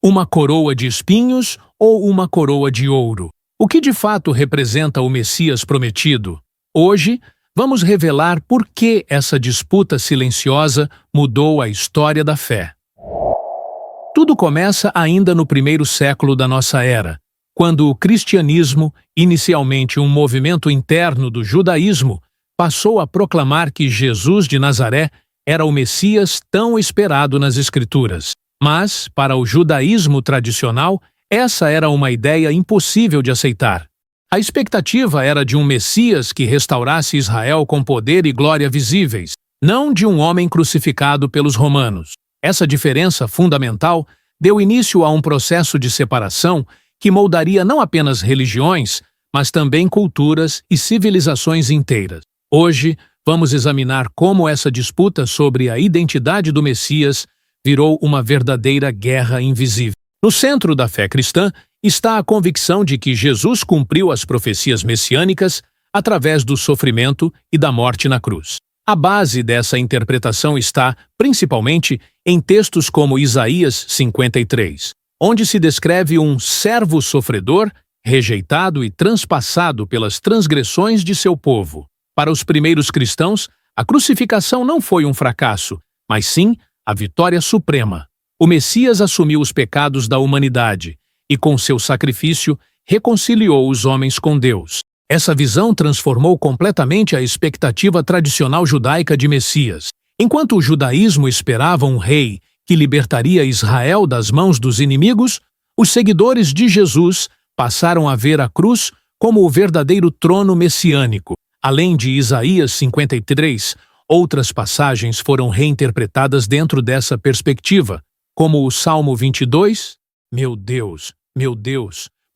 uma coroa de espinhos ou uma coroa de ouro? O que de fato representa o Messias prometido? Hoje, vamos revelar por que essa disputa silenciosa mudou a história da fé. Tudo começa ainda no primeiro século da nossa era, quando o cristianismo, inicialmente um movimento interno do judaísmo, passou a proclamar que Jesus de Nazaré era o Messias tão esperado nas Escrituras. Mas, para o judaísmo tradicional, essa era uma ideia impossível de aceitar. A expectativa era de um Messias que restaurasse Israel com poder e glória visíveis, não de um homem crucificado pelos romanos. Essa diferença fundamental deu início a um processo de separação que moldaria não apenas religiões, mas também culturas e civilizações inteiras. Hoje, vamos examinar como essa disputa sobre a identidade do Messias virou uma verdadeira guerra invisível. No centro da fé cristã está a convicção de que Jesus cumpriu as profecias messiânicas através do sofrimento e da morte na cruz. A base dessa interpretação está, principalmente, em textos como Isaías 53, onde se descreve um servo sofredor, rejeitado e transpassado pelas transgressões de seu povo. Para os primeiros cristãos, a crucificação não foi um fracasso, mas sim a vitória suprema. O Messias assumiu os pecados da humanidade e, com seu sacrifício, reconciliou os homens com Deus. Essa visão transformou completamente a expectativa tradicional judaica de Messias. Enquanto o judaísmo esperava um rei que libertaria Israel das mãos dos inimigos, os seguidores de Jesus passaram a ver a cruz como o verdadeiro trono messiânico. Além de Isaías 53, outras passagens foram reinterpretadas dentro dessa perspectiva, como o Salmo 22, meu Deus,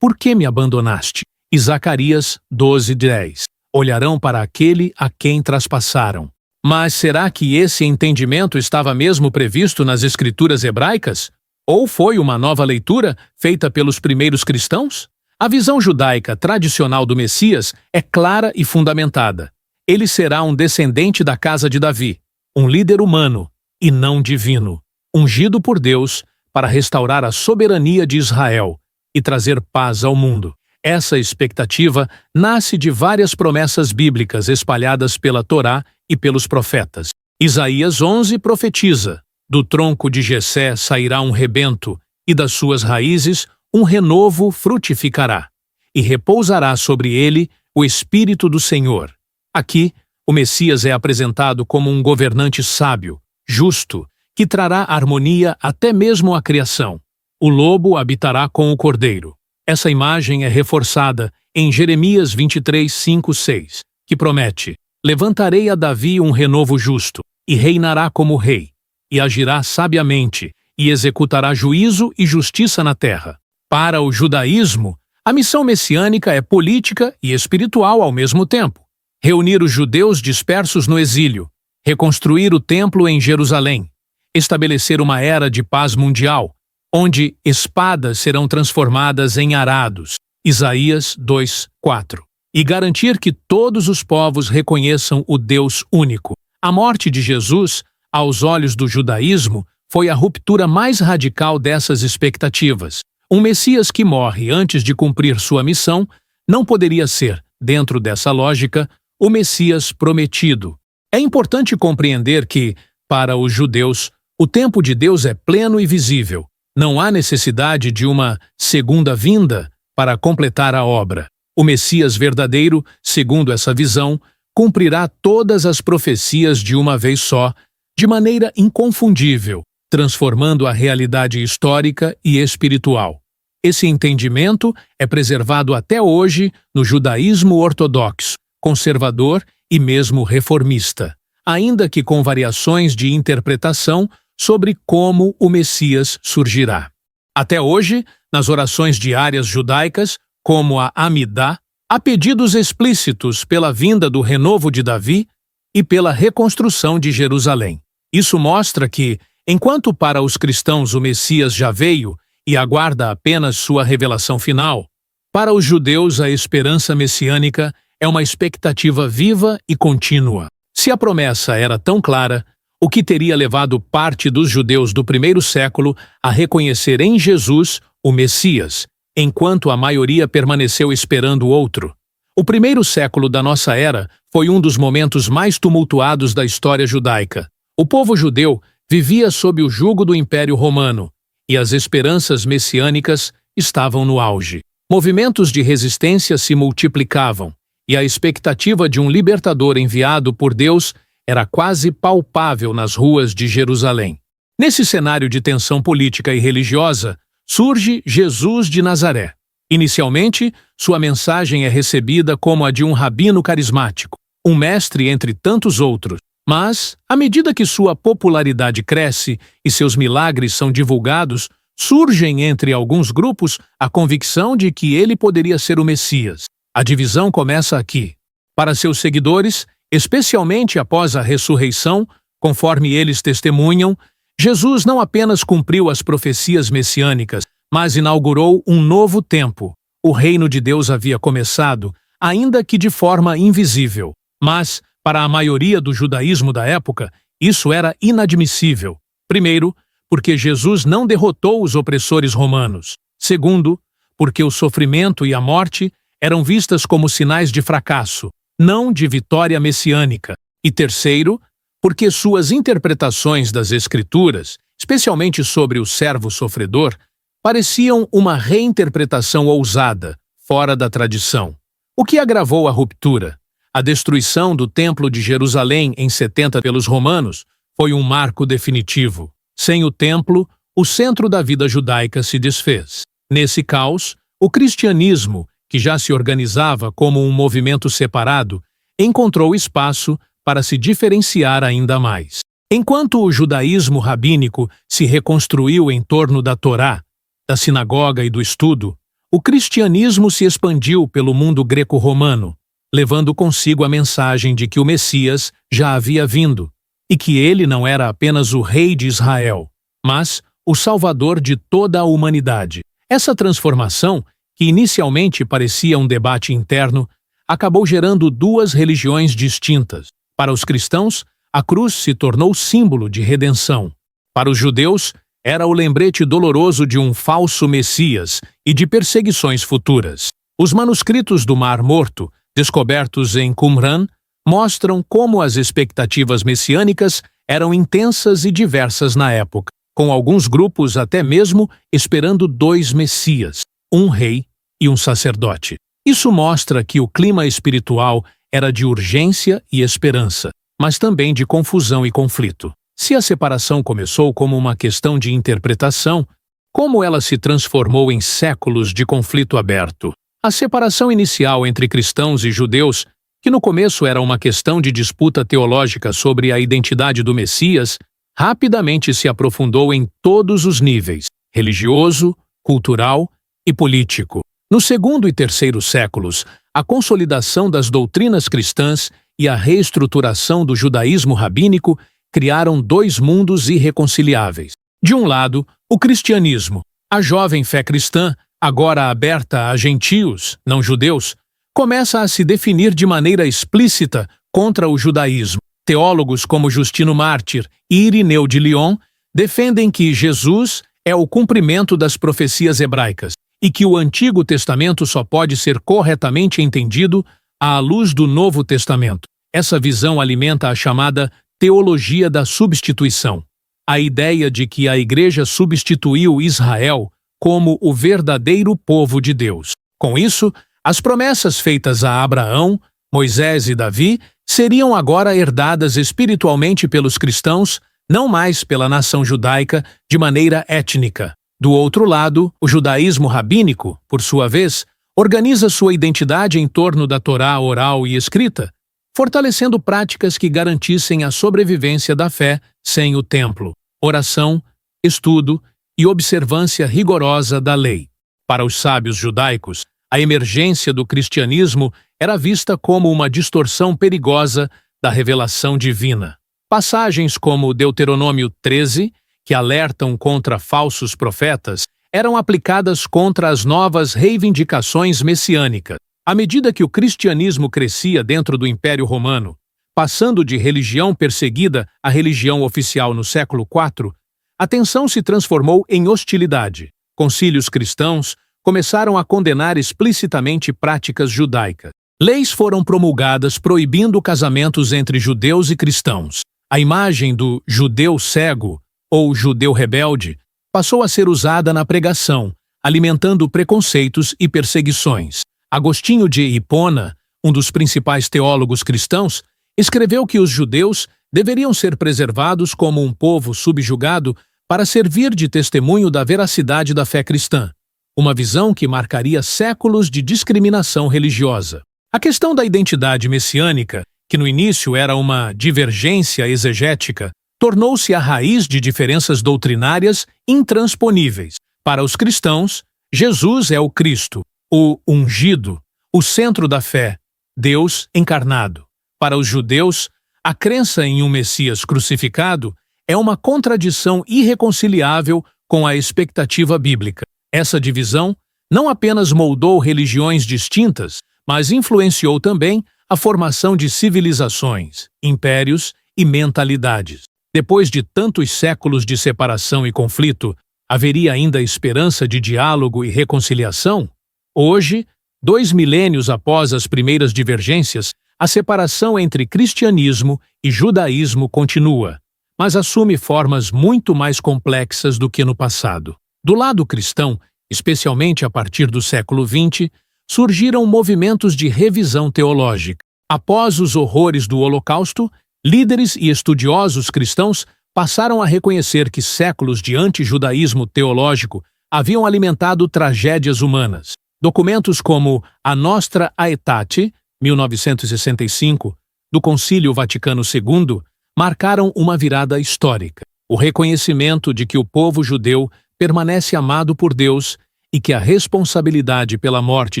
por que me abandonaste? E Zacarias 12:10, olharão para aquele a quem traspassaram. Mas será que esse entendimento estava mesmo previsto nas escrituras hebraicas? Ou foi uma nova leitura feita pelos primeiros cristãos? A visão judaica tradicional do Messias é clara e fundamentada. Ele será um descendente da casa de Davi, um líder humano e não divino, ungido por Deus para restaurar a soberania de Israel e trazer paz ao mundo. Essa expectativa nasce de várias promessas bíblicas espalhadas pela Torá e pelos profetas. Isaías 11 profetiza: do tronco de Jessé sairá um rebento, e das suas raízes um renovo frutificará, e repousará sobre ele o Espírito do Senhor. Aqui, o Messias é apresentado como um governante sábio, justo, que trará harmonia até mesmo à criação. O lobo habitará com o cordeiro. Essa imagem é reforçada em Jeremias 23, 5, 6, que promete: levantarei a Davi um renovo justo, e reinará como rei, e agirá sabiamente, e executará juízo e justiça na terra. Para o judaísmo, a missão messiânica é política e espiritual ao mesmo tempo. Reunir os judeus dispersos no exílio, reconstruir o templo em Jerusalém, estabelecer uma era de paz mundial, onde espadas serão transformadas em arados, Isaías 2:4, e garantir que todos os povos reconheçam o Deus único. A morte de Jesus, aos olhos do judaísmo, foi a ruptura mais radical dessas expectativas. Um Messias que morre antes de cumprir sua missão não poderia ser, dentro dessa lógica, o Messias prometido. É importante compreender que, para os judeus, o tempo de Deus é pleno e visível. Não há necessidade de uma segunda vinda para completar a obra. O Messias verdadeiro, segundo essa visão, cumprirá todas as profecias de uma vez só, de maneira inconfundível, transformando a realidade histórica e espiritual. Esse entendimento é preservado até hoje no judaísmo ortodoxo, conservador e mesmo reformista, ainda que com variações de interpretação sobre como o Messias surgirá. Até hoje, nas orações diárias judaicas, como a Amidá, há pedidos explícitos pela vinda do renovo de Davi e pela reconstrução de Jerusalém. Isso mostra que, enquanto para os cristãos o Messias já veio e aguarda apenas sua revelação final, para os judeus a esperança messiânica é uma expectativa viva e contínua. Se a promessa era tão clara, o que teria levado parte dos judeus do primeiro século a reconhecer em Jesus o Messias, enquanto a maioria permaneceu esperando outro. O primeiro século da nossa era foi um dos momentos mais tumultuados da história judaica. O povo judeu vivia sob o jugo do Império Romano, e as esperanças messiânicas estavam no auge. Movimentos de resistência se multiplicavam, e a expectativa de um libertador enviado por Deus era quase palpável nas ruas de Jerusalém. Nesse cenário de tensão política e religiosa, surge Jesus de Nazaré. Inicialmente, sua mensagem é recebida como a de um rabino carismático, um mestre entre tantos outros. Mas, à medida que sua popularidade cresce e seus milagres são divulgados, surgem entre alguns grupos a convicção de que ele poderia ser o Messias. A divisão começa aqui. Para seus seguidores, especialmente após a ressurreição, conforme eles testemunham, Jesus não apenas cumpriu as profecias messiânicas, mas inaugurou um novo tempo. O reino de Deus havia começado, ainda que de forma invisível. Mas, para a maioria do judaísmo da época, isso era inadmissível. Primeiro, porque Jesus não derrotou os opressores romanos. Segundo, porque o sofrimento e a morte eram vistas como sinais de fracasso, não de vitória messiânica. E terceiro, porque suas interpretações das Escrituras, especialmente sobre o servo sofredor, pareciam uma reinterpretação ousada, fora da tradição. O que agravou a ruptura? A destruição do Templo de Jerusalém em 70 pelos romanos foi um marco definitivo. Sem o templo, o centro da vida judaica se desfez. Nesse caos, o cristianismo, que já se organizava como um movimento separado, encontrou espaço para se diferenciar ainda mais. Enquanto o judaísmo rabínico se reconstruiu em torno da Torá, da sinagoga e do estudo, o cristianismo se expandiu pelo mundo greco-romano, levando consigo a mensagem de que o Messias já havia vindo, e que ele não era apenas o rei de Israel, mas o salvador de toda a humanidade. Essa transformação, que inicialmente parecia um debate interno, acabou gerando duas religiões distintas. Para os cristãos, a cruz se tornou símbolo de redenção. Para os judeus, era o lembrete doloroso de um falso Messias e de perseguições futuras. Os manuscritos do Mar Morto, descobertos em Qumran, mostram como as expectativas messiânicas eram intensas e diversas na época, com alguns grupos até mesmo esperando dois Messias, um rei e um sacerdote. Isso mostra que o clima espiritual era de urgência e esperança, mas também de confusão e conflito. Se a separação começou como uma questão de interpretação, como ela se transformou em séculos de conflito aberto? A separação inicial entre cristãos e judeus, que no começo era uma questão de disputa teológica sobre a identidade do Messias, rapidamente se aprofundou em todos os níveis: religioso, cultural e político. No segundo e terceiro séculos, a consolidação das doutrinas cristãs e a reestruturação do judaísmo rabínico criaram dois mundos irreconciliáveis. De um lado, o cristianismo. A jovem fé cristã, agora aberta a gentios, não judeus, começa a se definir de maneira explícita contra o judaísmo. Teólogos como Justino Mártir e Irineu de Lyon defendem que Jesus é o cumprimento das profecias hebraicas e que o Antigo Testamento só pode ser corretamente entendido à luz do Novo Testamento. Essa visão alimenta a chamada teologia da substituição, a ideia de que a Igreja substituiu Israel como o verdadeiro povo de Deus. Com isso, as promessas feitas a Abraão, Moisés e Davi seriam agora herdadas espiritualmente pelos cristãos, não mais pela nação judaica de maneira étnica. Do outro lado, o judaísmo rabínico, por sua vez, organiza sua identidade em torno da Torá oral e escrita, fortalecendo práticas que garantissem a sobrevivência da fé sem o templo, oração, estudo e observância rigorosa da lei. Para os sábios judaicos, a emergência do cristianismo era vista como uma distorção perigosa da revelação divina. Passagens como Deuteronômio 13, que alertam contra falsos profetas, eram aplicadas contra as novas reivindicações messiânicas. À medida que o cristianismo crescia dentro do Império Romano, Passando de religião perseguida à religião oficial no século IV, a tensão se transformou em hostilidade. Concílios cristãos começaram a condenar explicitamente práticas judaicas. Leis foram promulgadas proibindo casamentos entre judeus e cristãos. A imagem do judeu cego ou judeu rebelde passou a ser usada na pregação, alimentando preconceitos e perseguições. Agostinho de Hipona, um dos principais teólogos cristãos, escreveu que os judeus deveriam ser preservados como um povo subjugado para servir de testemunho da veracidade da fé cristã, uma visão que marcaria séculos de discriminação religiosa. A questão da identidade messiânica, que no início era uma divergência exegética, tornou-se a raiz de diferenças doutrinárias intransponíveis. Para os cristãos, Jesus é o Cristo, o ungido, o centro da fé, Deus encarnado. Para os judeus, a crença em um Messias crucificado é uma contradição irreconciliável com a expectativa bíblica. Essa divisão não apenas moldou religiões distintas, mas influenciou também a formação de civilizações, impérios e mentalidades. Depois de tantos séculos de separação e conflito, haveria ainda esperança de diálogo e reconciliação? Hoje, 2 milênios após as primeiras divergências, a separação entre cristianismo e judaísmo continua, mas assume formas muito mais complexas do que no passado. Do lado cristão, especialmente a partir do século XX, surgiram movimentos de revisão teológica. Após os horrores do Holocausto, líderes e estudiosos cristãos passaram a reconhecer que séculos de antijudaísmo teológico haviam alimentado tragédias humanas. Documentos como a Nostra Aetate, 1965, do Concílio Vaticano II, marcaram uma virada histórica. O reconhecimento de que o povo judeu permanece amado por Deus e que a responsabilidade pela morte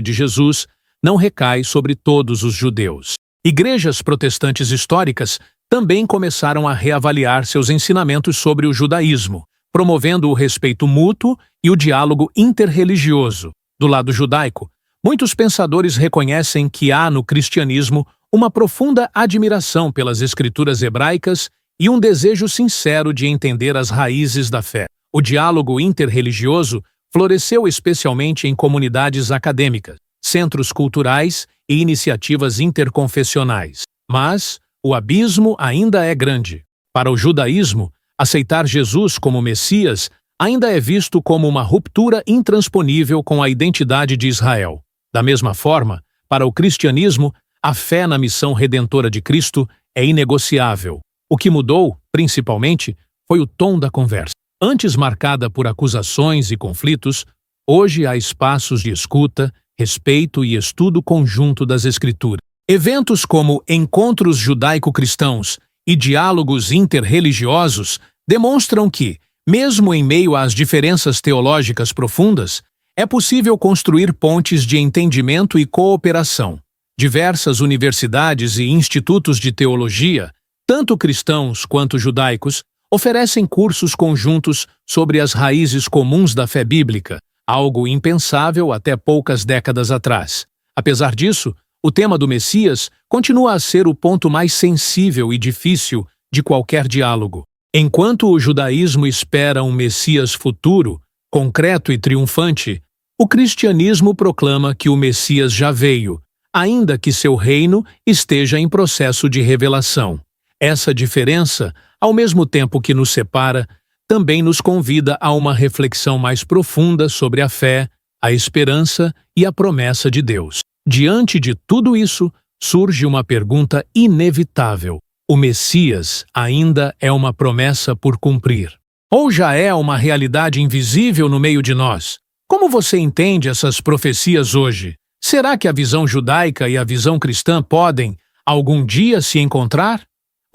de Jesus não recai sobre todos os judeus. Igrejas protestantes históricas também começaram a reavaliar seus ensinamentos sobre o judaísmo, promovendo o respeito mútuo e o diálogo interreligioso. Do lado judaico, muitos pensadores reconhecem que há no cristianismo uma profunda admiração pelas escrituras hebraicas e um desejo sincero de entender as raízes da fé. O diálogo interreligioso floresceu especialmente em comunidades acadêmicas, centros culturais e iniciativas interconfessionais. Mas o abismo ainda é grande. Para o judaísmo, aceitar Jesus como Messias ainda é visto como uma ruptura intransponível com a identidade de Israel. Da mesma forma, para o cristianismo, a fé na missão redentora de Cristo é inegociável. O que mudou, principalmente, foi o tom da conversa. Antes marcada por acusações e conflitos, hoje há espaços de escuta, respeito e estudo conjunto das Escrituras. Eventos como encontros judaico-cristãos e diálogos interreligiosos demonstram que, mesmo em meio às diferenças teológicas profundas, é possível construir pontes de entendimento e cooperação. Diversas universidades e institutos de teologia, tanto cristãos quanto judaicos, oferecem cursos conjuntos sobre as raízes comuns da fé bíblica, algo impensável até poucas décadas atrás. Apesar disso, o tema do Messias continua a ser o ponto mais sensível e difícil de qualquer diálogo. Enquanto o judaísmo espera um Messias futuro, concreto e triunfante, o cristianismo proclama que o Messias já veio, ainda que seu reino esteja em processo de revelação. Essa diferença, ao mesmo tempo que nos separa, também nos convida a uma reflexão mais profunda sobre a fé, a esperança e a promessa de Deus. Diante de tudo isso, surge uma pergunta inevitável. O Messias ainda é uma promessa por cumprir? Ou já é uma realidade invisível no meio de nós? Como você entende essas profecias hoje? Será que a visão judaica e a visão cristã podem, algum dia, se encontrar?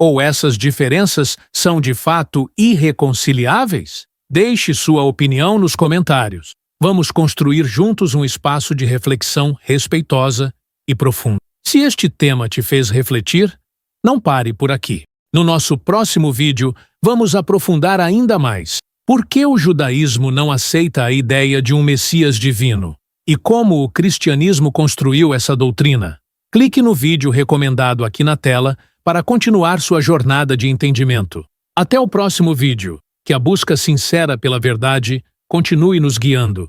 Ou essas diferenças são de fato irreconciliáveis? Deixe sua opinião nos comentários. Vamos construir juntos um espaço de reflexão respeitosa e profunda. Se este tema te fez refletir, não pare por aqui. No nosso próximo vídeo, vamos aprofundar ainda mais por que o judaísmo não aceita a ideia de um Messias divino e como o cristianismo construiu essa doutrina. Clique no vídeo recomendado aqui na tela para continuar sua jornada de entendimento. Até o próximo vídeo. Que a busca sincera pela verdade continue nos guiando.